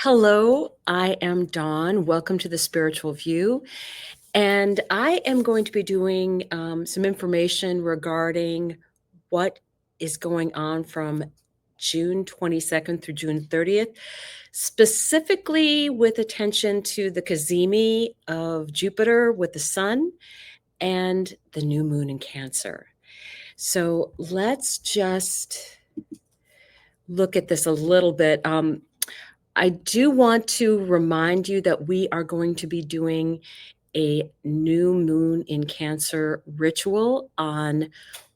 Hello, I am Dawn. Welcome to the Spiritual View. And I am going to be doing some information regarding what is going on from June 22nd through June 30th, specifically with attention to the cazimi of Jupiter with the Sun and the new moon in Cancer. So let's just look at this a little bit. I do want to remind you that we are going to be doing a new moon in Cancer ritual on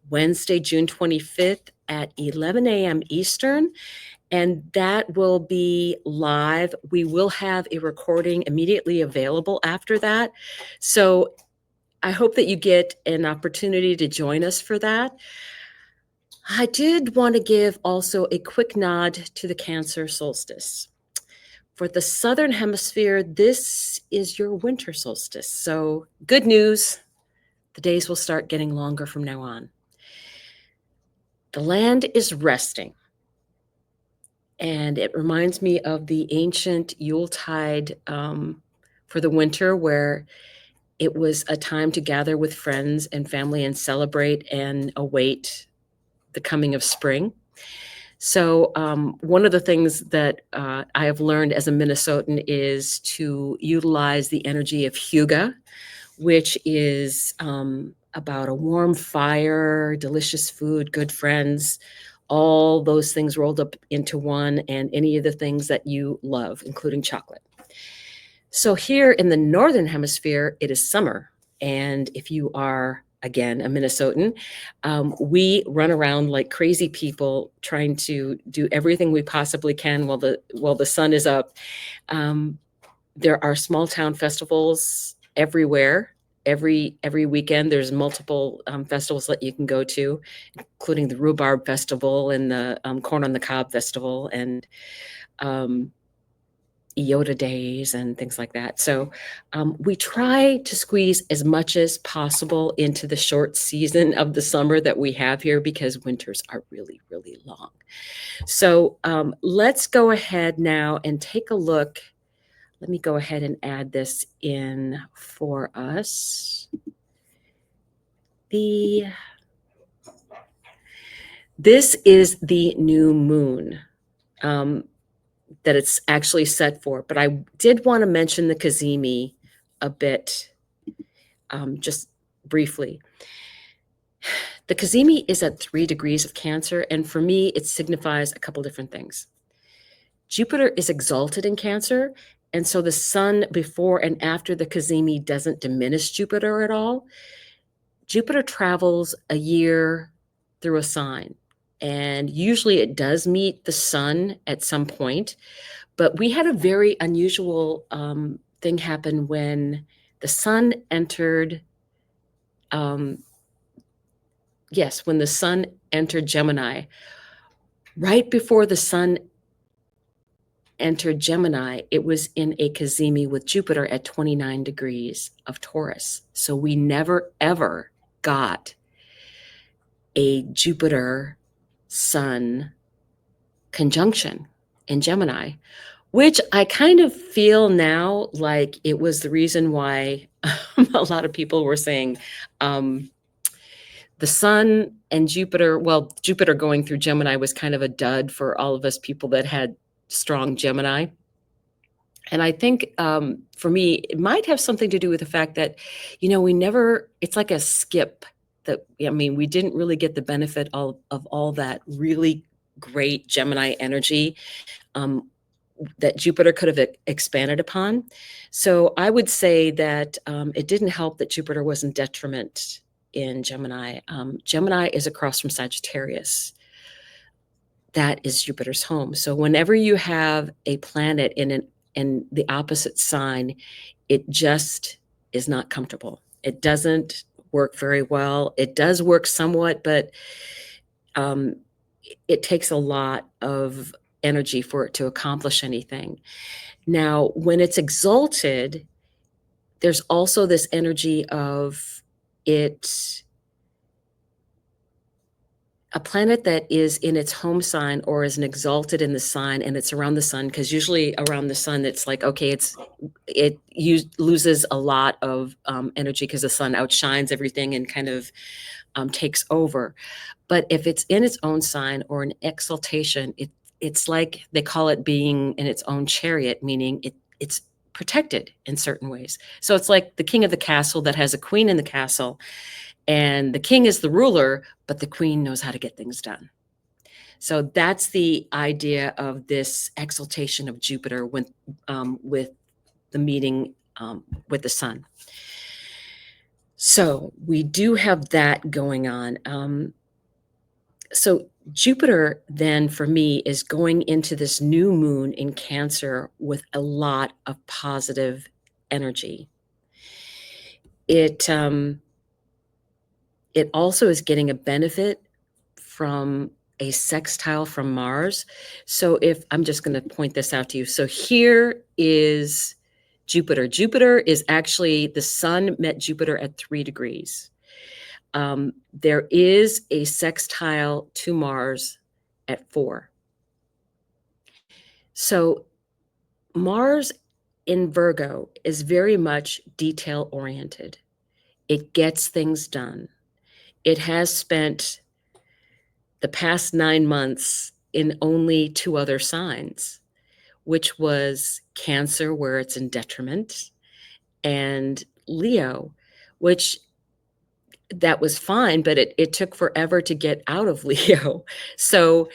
Wednesday, June 25th at 11 a.m. Eastern, and that will be live. We will have a recording immediately available after that. So I hope that you get an opportunity to join us for that. I did want to give also a quick nod to the Cancer solstice. For the Southern Hemisphere, this is your winter solstice. So good news, the days will start getting longer from now on. The land is resting. And it reminds me of the ancient Yuletide for the winter, where it was a time to gather with friends and family and celebrate and await the coming of spring. So one of the things that I have learned as a Minnesotan is to utilize the energy of hygge, which is about a warm fire, delicious food, good friends, all those things rolled up into one, and any of the things that you love, including chocolate. So here in the Northern Hemisphere, it is summer. And if you are, again, a Minnesotan, we run around like crazy people trying to do everything we possibly can while the sun is up. There are small town festivals everywhere. Every weekend, there's multiple festivals that you can go to, including the Rhubarb Festival and the Corn on the Cob Festival and Iota days and things like that. So we try to squeeze as much as possible into the short season of the summer that we have here, because winters are really, really long. So let's go ahead now and take a look. Let me go ahead and add this in for us. This is the new moon that it's actually set for, but I did want to mention the cazimi a bit, just briefly. The cazimi is at 3 degrees of Cancer, and for me, it signifies a couple different things. Jupiter is exalted in Cancer, and so the sun before and after the cazimi doesn't diminish Jupiter at all. Jupiter travels a year through a sign, and usually it does meet the sun at some point. But we had a very unusual thing happen when the sun entered, when the sun entered Gemini. Right before the sun entered Gemini, it was in a cazimi with Jupiter at 29 degrees of Taurus. So we never, ever got a Jupiter-Sun conjunction in Gemini, which I kind of feel now like it was the reason why a lot of people were saying the Sun and Jupiter, well, Jupiter going through Gemini was kind of a dud for all of us people that had strong Gemini. And I think for me, it might have something to do with the fact that, it's like a skip that, we didn't really get the benefit of all that really great Gemini energy that Jupiter could have expanded upon. So I would say that it didn't help that Jupiter was in detriment in Gemini. Gemini is across from Sagittarius. That is Jupiter's home. So whenever you have a planet in the opposite sign, it just is not comfortable. It doesn't work very well. It does work somewhat, but it takes a lot of energy for it to accomplish anything. Now, when it's exalted, there's also this energy of it a planet that is in its home sign or is an exalted in the sign and it's around the sun, because usually around the sun it's like, okay, loses a lot of energy because the sun outshines everything and kind of takes over. But if it's in its own sign or an exaltation, it's like they call it being in its own chariot, meaning it's protected in certain ways. So it's like the king of the castle that has a queen in the castle, and the king is the ruler, but the queen knows how to get things done. So that's the idea of this exaltation of Jupiter with the meeting with the sun. So we do have that going on. So Jupiter then for me is going into this new moon in Cancer with a lot of positive energy. It also is getting a benefit from a sextile from Mars. So if I'm just going to point this out to you. So here is Jupiter. Jupiter is actually, the sun met Jupiter at 3 degrees. There is a sextile to Mars at 4. So Mars in Virgo is very much detail oriented. It gets things done. It has spent the past 9 months in only 2 other signs, which was Cancer, where it's in detriment, and Leo, which that was fine, but it took forever to get out of Leo. So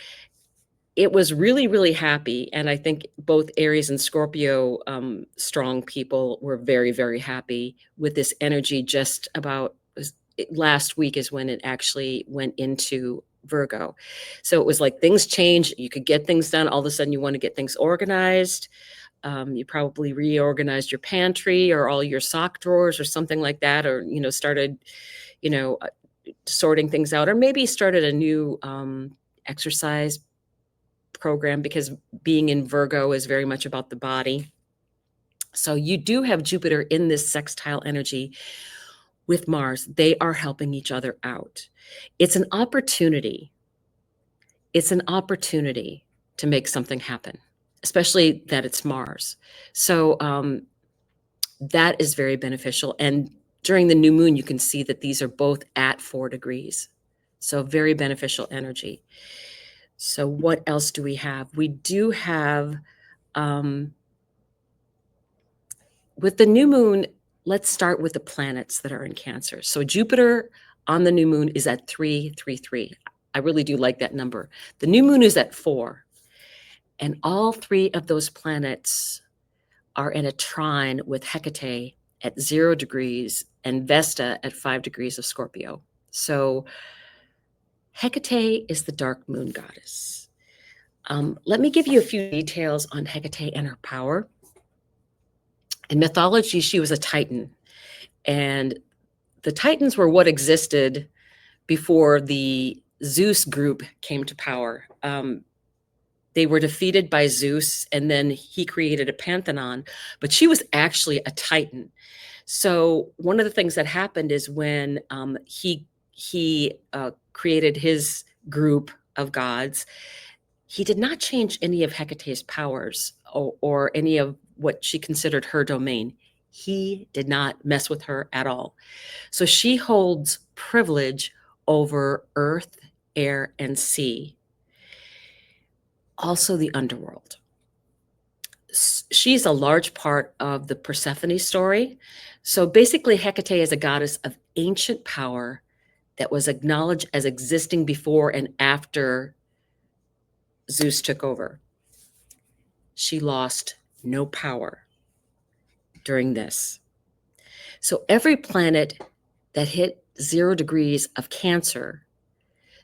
it was really, really happy. And I think both Aries and Scorpio strong people were very, very happy with this energy. Just about last week is when it actually went into Virgo. So it was like things change. You could get things done. All of a sudden you want to get things organized. You probably reorganized your pantry or all your sock drawers or something like that, or, started, sorting things out, or maybe started a new exercise program, because being in Virgo is very much about the body. So you do have Jupiter in this sextile energy with Mars. They are helping each other out. It's an opportunity. It's an opportunity to make something happen, especially that it's Mars. So that is very beneficial. And during the new moon, you can see that these are both at 4 degrees. So very beneficial energy. So what else do we have? We do have, with the new moon, let's start with the planets that are in Cancer. So Jupiter on the new moon is at 333. I really do like that number. The new moon is at 4. And all 3 of those planets are in a trine with Hecate at 0 degrees and Vesta at 5 degrees of Scorpio. So Hecate is the dark moon goddess. Let me give you a few details on Hecate and her power. In mythology, she was a Titan, and the Titans were what existed before the Zeus group came to power. They were defeated by Zeus, and then he created a pantheon, but she was actually a Titan. So one of the things that happened is when he created his group of gods, he did not change any of Hecate's powers or any of what she considered her domain. He did not mess with her at all. So she holds privilege over earth, air, and sea. Also the underworld. She's a large part of the Persephone story. So basically, Hecate is a goddess of ancient power that was acknowledged as existing before and after Zeus took over. She lost no power during this. So every planet that hit 0 degrees of Cancer,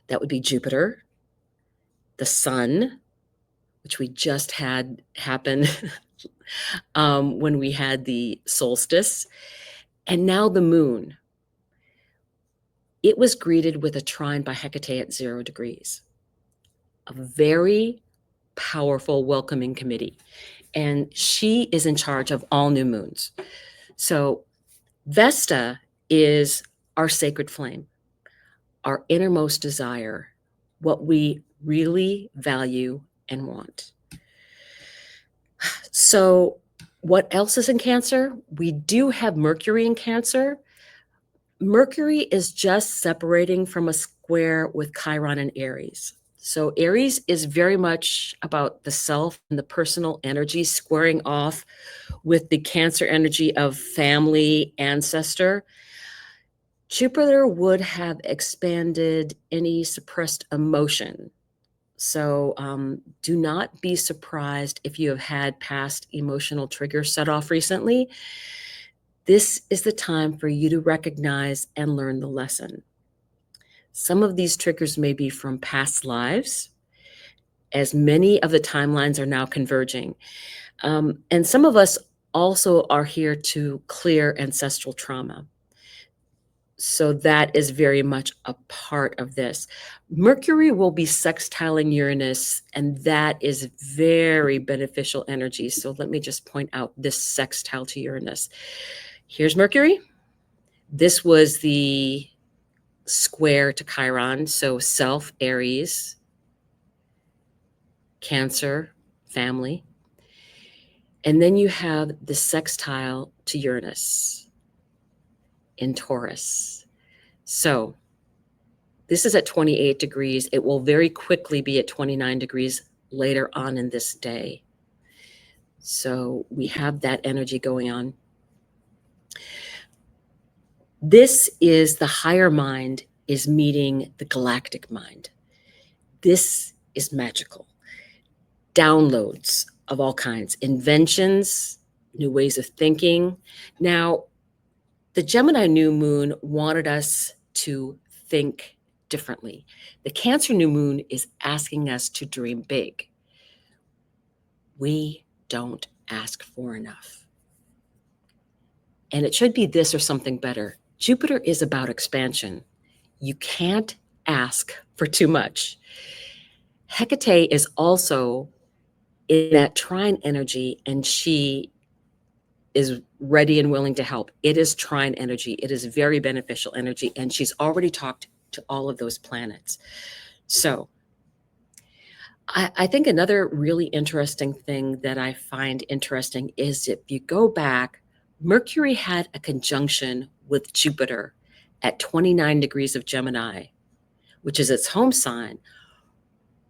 that would be Jupiter, the sun, which we just had happen when we had the solstice, and now the moon. It was greeted with a trine by Hecate at 0 degrees. A very powerful welcoming committee. And she is in charge of all new moons. So Vesta is our sacred flame, our innermost desire, what we really value and want. So, what else is in Cancer? We do have Mercury in Cancer. Mercury is just separating from a square with Chiron and Aries. So, Aries is very much about the self and the personal energy squaring off with the Cancer energy of family, ancestor. Jupiter would have expanded any suppressed emotion. So do not be surprised if you have had past emotional triggers set off recently. This is the time for you to recognize and learn the lesson. Some of these triggers may be from past lives, as many of the timelines are now converging. And some of us also are here to clear ancestral trauma. So that is very much a part of this. Mercury will be sextiling Uranus, and that is very beneficial energy. So let me just point out this sextile to Uranus. Here's Mercury. This was the square to Chiron. So self, Aries, Cancer, family. And then you have the sextile to Uranus in Taurus. So this is at 28 degrees. It will very quickly be at 29 degrees later on in this day. So we have that energy going on. This is the higher mind is meeting the galactic mind. This is magical. Downloads of all kinds, inventions, new ways of thinking. Now, the Gemini new moon wanted us to think differently. The Cancer new moon is asking us to dream big. We don't ask for enough. And it should be this or something better. Jupiter is about expansion. You can't ask for too much. Hecate is also in that trine energy, and she is ready and willing to help. It is trine energy. It is very beneficial energy, and she's already talked to all of those planets. So I think another really interesting thing that I find interesting is if you go back, Mercury had a conjunction with Jupiter at 29 degrees of Gemini, which is its home sign,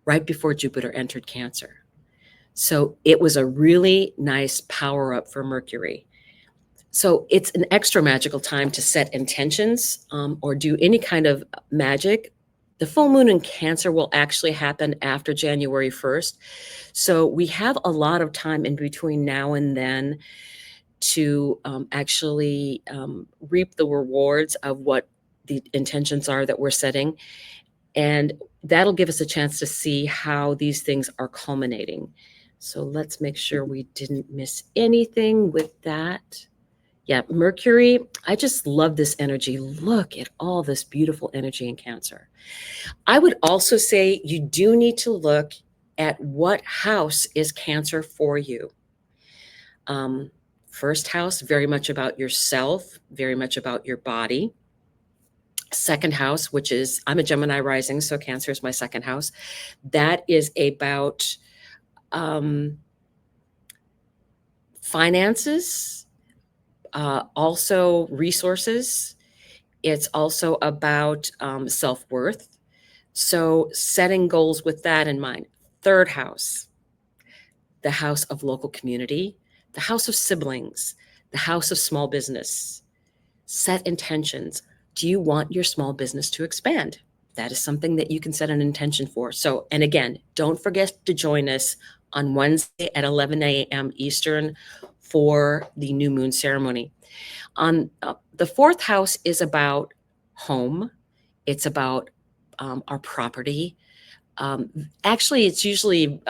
right before Jupiter entered Cancer. So it was a really nice power up for Mercury. So it's an extra magical time to set intentions or do any kind of magic. The full moon in Cancer will actually happen after January 1st. So we have a lot of time in between now and then to actually reap the rewards of what the intentions are that we're setting. And that'll give us a chance to see how these things are culminating. So let's make sure we didn't miss anything with that. Yeah, Mercury, I just love this energy. Look at all this beautiful energy in Cancer. I would also say you do need to look at what house is Cancer for you. First house, very much about yourself, very much about your body. Second house, which is, I'm a Gemini rising, so Cancer is my second house. That is about finances, also resources. It's also about self-worth. So setting goals with that in mind. Third house, the house of local community, the house of siblings, the house of small business. Set intentions. Do you want your small business to expand? That is something that you can set an intention for. So, and again, don't forget to join us on Wednesday at 11 a.m. Eastern for the new moon ceremony. On the fourth house is about home. It's about our property. Actually, it's usually,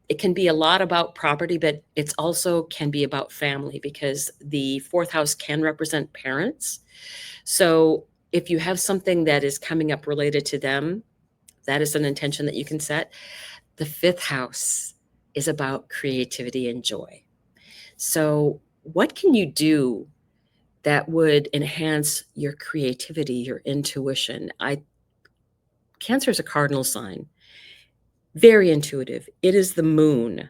it can be a lot about property, but it's also can be about family because the fourth house can represent parents. So if you have something that is coming up related to them, that is an intention that you can set. The fifth house is about creativity and joy. So what can you do that would enhance your creativity, your intuition? Cancer is a cardinal sign, very intuitive. It is the moon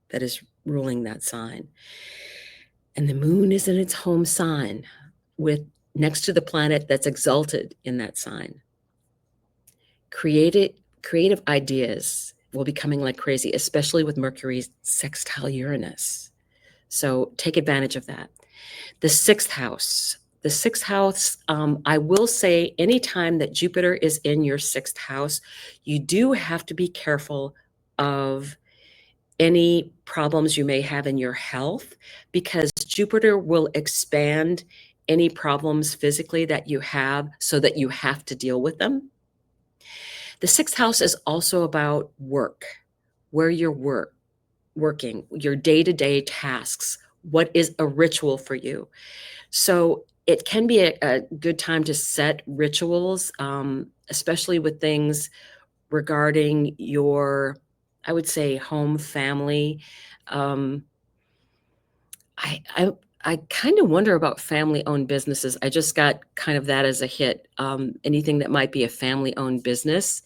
that is ruling that sign. And the moon is in its home sign with next to the planet that's exalted in that sign. Creative ideas will be coming like crazy, especially with Mercury's sextile Uranus. So take advantage of that. The sixth house. The sixth house, I will say, anytime that Jupiter is in your sixth house, you do have to be careful of any problems you may have in your health, because Jupiter will expand any problems physically that you have so that you have to deal with them. The sixth house is also about work, where you're working, your day-to-day tasks. What is a ritual for you? So it can be a good time to set rituals, especially with things regarding your, I would say, home, family. Um, I, I, I kind of wonder about family-owned businesses. I just got kind of that as a hit. Anything that might be a family-owned business,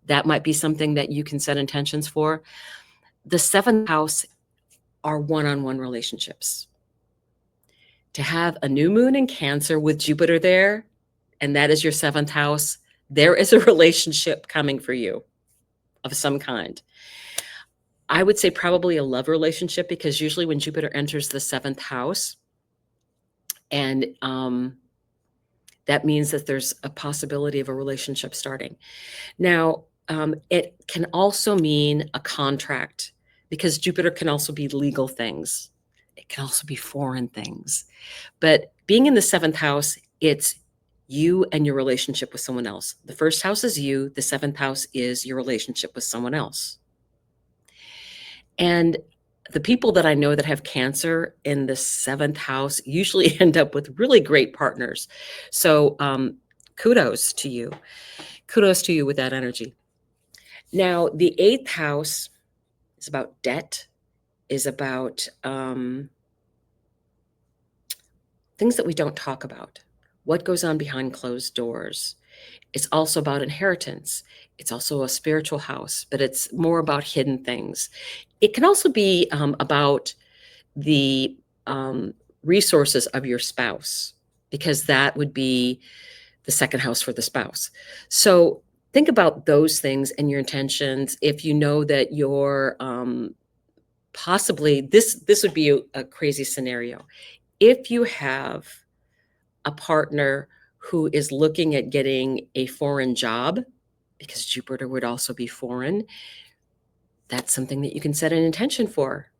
that might be something that you can set intentions for. The seventh house are one-on-one relationships. To have a new moon in Cancer with Jupiter there, and that is your seventh house, there is a relationship coming for you of some kind. I would say probably a love relationship, because usually when Jupiter enters the seventh house, and that means that there's a possibility of a relationship starting. Now, it can also mean a contract, because Jupiter can also be legal things. It can also be foreign things. But being in the seventh house, it's you and your relationship with someone else. The first house is you. The seventh house is your relationship with someone else. And the people that I know that have Cancer in the seventh house usually end up with really great partners. So kudos to you. Kudos to you with that energy. Now, the eighth house is about debt, is about things that we don't talk about, what goes on behind closed doors. It's also about inheritance. It's also a spiritual house, but it's more about hidden things. It can also be about the resources of your spouse, because that would be the second house for the spouse. So think about those things and your intentions. If you know that you're possibly, this would be a crazy scenario. If you have a partner who is looking at getting a foreign job, because Jupiter would also be foreign, that's something that you can set an intention for.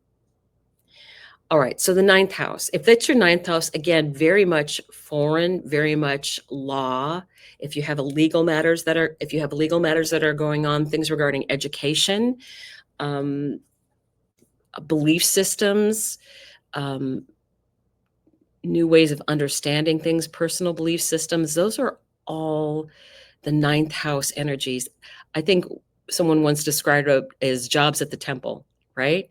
All right, so the ninth house. If that's your ninth house, again, very much foreign, very much law. If you have legal matters that are going on, things regarding education, belief systems, new ways of understanding things, personal belief systems, those are all the ninth house energies. I think someone once described it as jobs at the temple, right?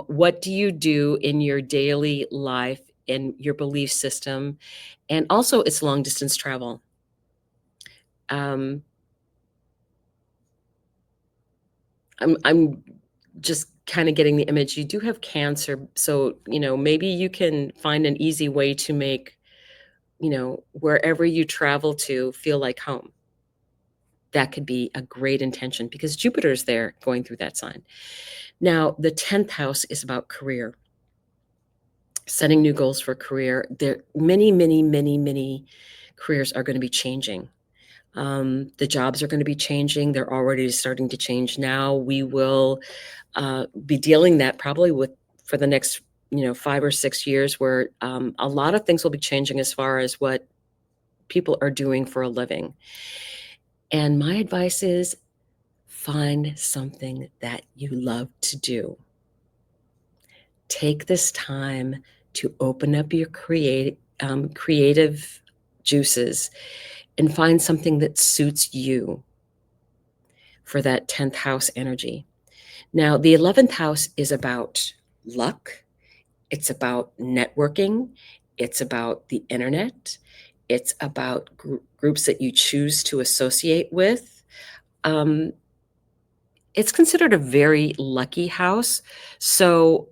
What do you do in your daily life, in your belief system? And also it's long distance travel. I'm just kind of getting the image. You do have Cancer, so maybe you can find an easy way to make wherever you travel to feel like home. That could be a great intention, because Jupiter's there going through that sign. Now, the 10th house is about career, setting new goals for career. There many careers are going to be changing. The jobs are going to be changing. They're already starting to change now. We will be dealing that probably for the next 5 or 6 years, where a lot of things will be changing as far as what people are doing for a living. And my advice is, find something that you love to do. Take this time to open up your creative juices and find something that suits you for that 10th house energy. Now, the 11th house is about luck. It's about networking. It's about the internet. It's about groups that you choose to associate with. Um, it's considered a very lucky house. So,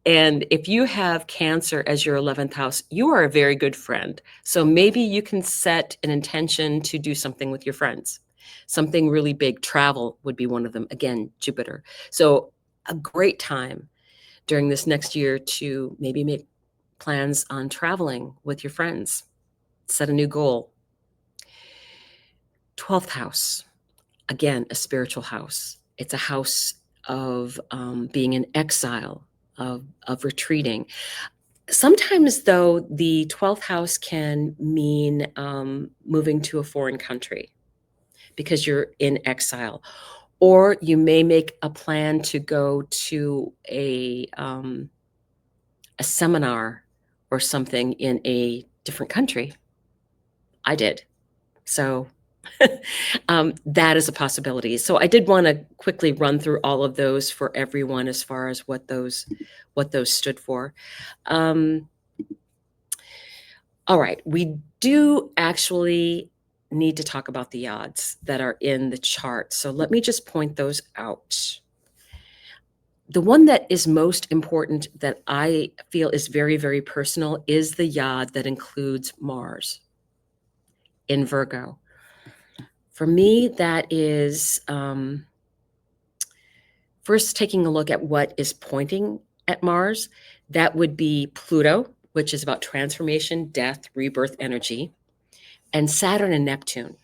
and if you have Cancer as your 11th house, you are a very good friend. So maybe you can set an intention to do something with your friends. Something really big. Travel would be one of them. Again, Jupiter. So a great time during this next year to maybe make plans on traveling with your friends. Set a new goal. 12th house. Again, a spiritual house. It's a house of being in exile, of retreating. Sometimes, though, the 12th house can mean moving to a foreign country because you're in exile. Or you may make a plan to go to a seminar or something in a different country. I did. So that is a possibility. So I did want to quickly run through all of those for everyone as far as what those stood for. All right, we do actually need to talk about the odds that are in the chart. So let me just point those out. The one that is most important that I feel is very, very personal is the yod that includes Mars in Virgo. For me, that is first taking a look at what is pointing at Mars. That would be Pluto, which is about transformation, death, rebirth energy, and Saturn and Neptune.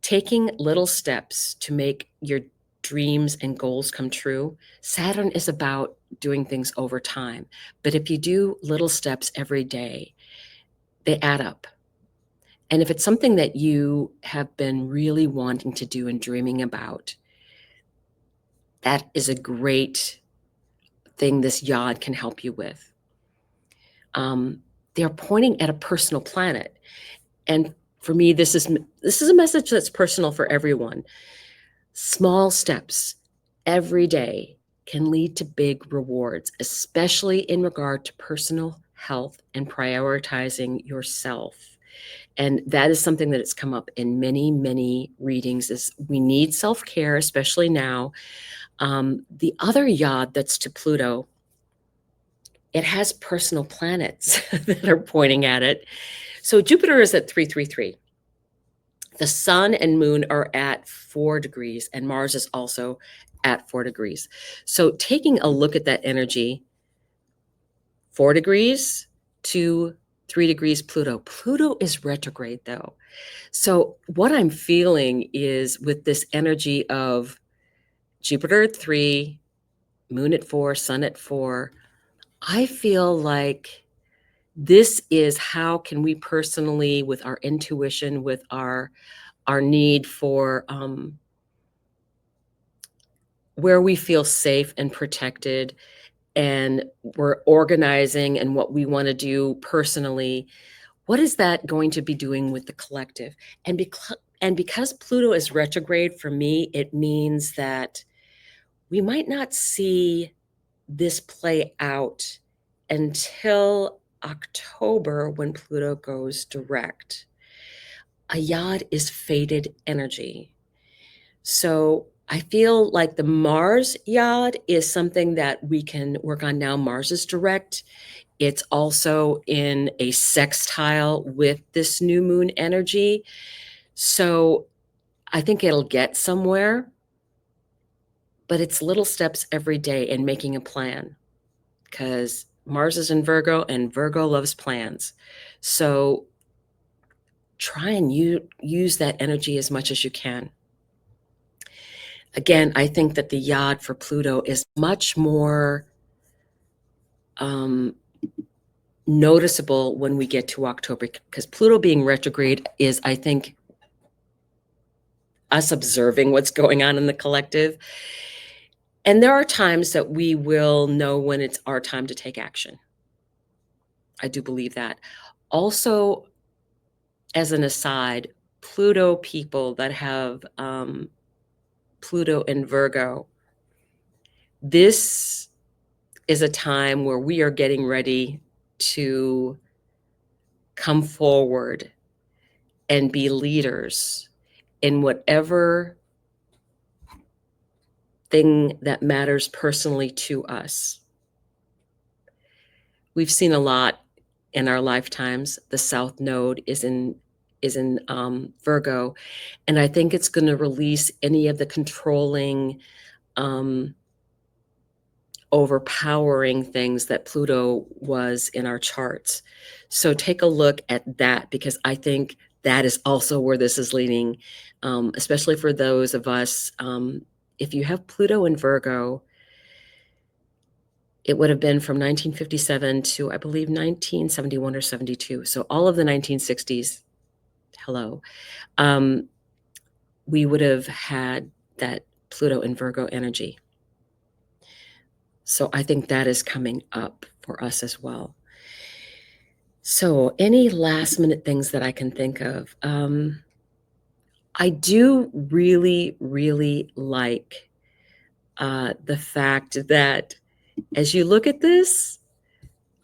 Taking little steps to make your dreams and goals come true. Saturn is about doing things over time. But if you do little steps every day, they add up. And if it's something that you have been really wanting to do and dreaming about, that is a great thing this yod can help you with. They're pointing at a personal planet. And for me, this is a message that's personal for everyone. Small steps every day can lead to big rewards, especially in regard to personal health and prioritizing yourself. And that is something that has come up in many, many readings is we need self-care, especially now. The other yod that's to Pluto, it has personal planets that are pointing at it. So Jupiter is at 333. The sun and moon are at 4 degrees, and Mars is also at 4 degrees. So taking a look at that energy, 4 degrees to 3 degrees Pluto. Pluto is retrograde, though. So what I'm feeling is with this energy of Jupiter at 3, moon at 4, sun at 4, I feel like this is how can we personally, with our intuition, with our need for where we feel safe and protected, and we're organizing and what we want to do personally, what is that going to be doing with the collective? And because Pluto is retrograde, for me, it means that we might not see this play out until October when Pluto goes direct. A yod is fated energy. So I feel like the Mars yod is something that we can work on now. Mars is direct. It's also in a sextile with this new moon energy. So I think it'll get somewhere, but it's little steps every day and making a plan because Mars is in Virgo and Virgo loves plans. So try and use that energy as much as you can. Again, I think that the yod for Pluto is much more noticeable when we get to October because Pluto being retrograde is, I think, us observing what's going on in the collective. And there are times that we will know when it's our time to take action. I do believe that. Also, as an aside, Pluto people that have Pluto in Virgo, this is a time where we are getting ready to come forward and be leaders in whatever thing that matters personally to us. We've seen a lot in our lifetimes. The South Node is in Virgo, and I think it's going to release any of the controlling, um, overpowering things that Pluto was in our charts. So take a look at that, because I think that is also where this is leading, especially for those of us. If you have Pluto in Virgo, it would have been from 1957 to, I believe, 1971 or 72. So all of the 1960s, hello, we would have had that Pluto in Virgo energy. So I think that is coming up for us as well. So any last minute things that I can think of? I do really, really like the fact that as you look at this,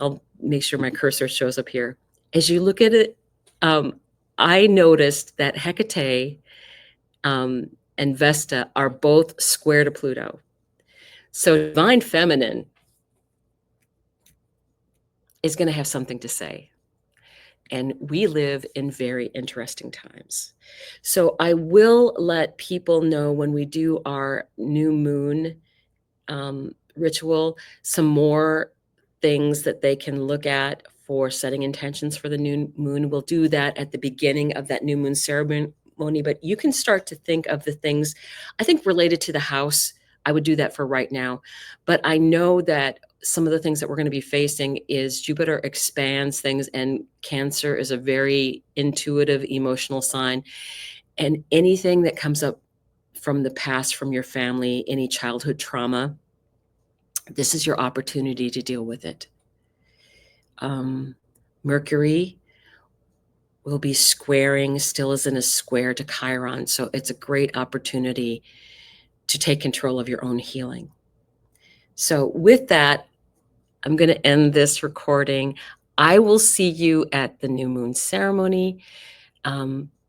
I'll make sure my cursor shows up here. As you look at it, I noticed that Hecate and Vesta are both square to Pluto. So divine feminine is going to have something to say. And we live in very interesting times. So I will let people know when we do our new moon ritual, some more things that they can look at for setting intentions for the new moon. We'll do that at the beginning of that new moon ceremony, but you can start to think of the things, I think, related to the house. I would do that for right now. But I know that some of the things that we're going to be facing is Jupiter expands things, and Cancer is a very intuitive, emotional sign. And anything that comes up from the past, from your family, any childhood trauma, this is your opportunity to deal with it. Mercury will be squaring, still is in a square to Chiron. So it's a great opportunity to take control of your own healing. So with that, I'm going to end this recording. I will see you at the new moon ceremony.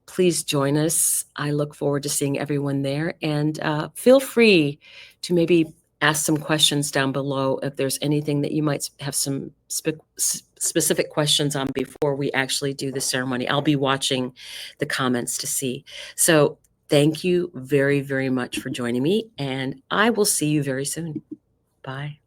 Please join us. I look forward to seeing everyone there. And feel free to maybe ask some questions down below if there's anything that you might have some specific questions on before we actually do the ceremony. I'll be watching the comments to see. So thank you very, very much for joining me, and I will see you very soon. Bye.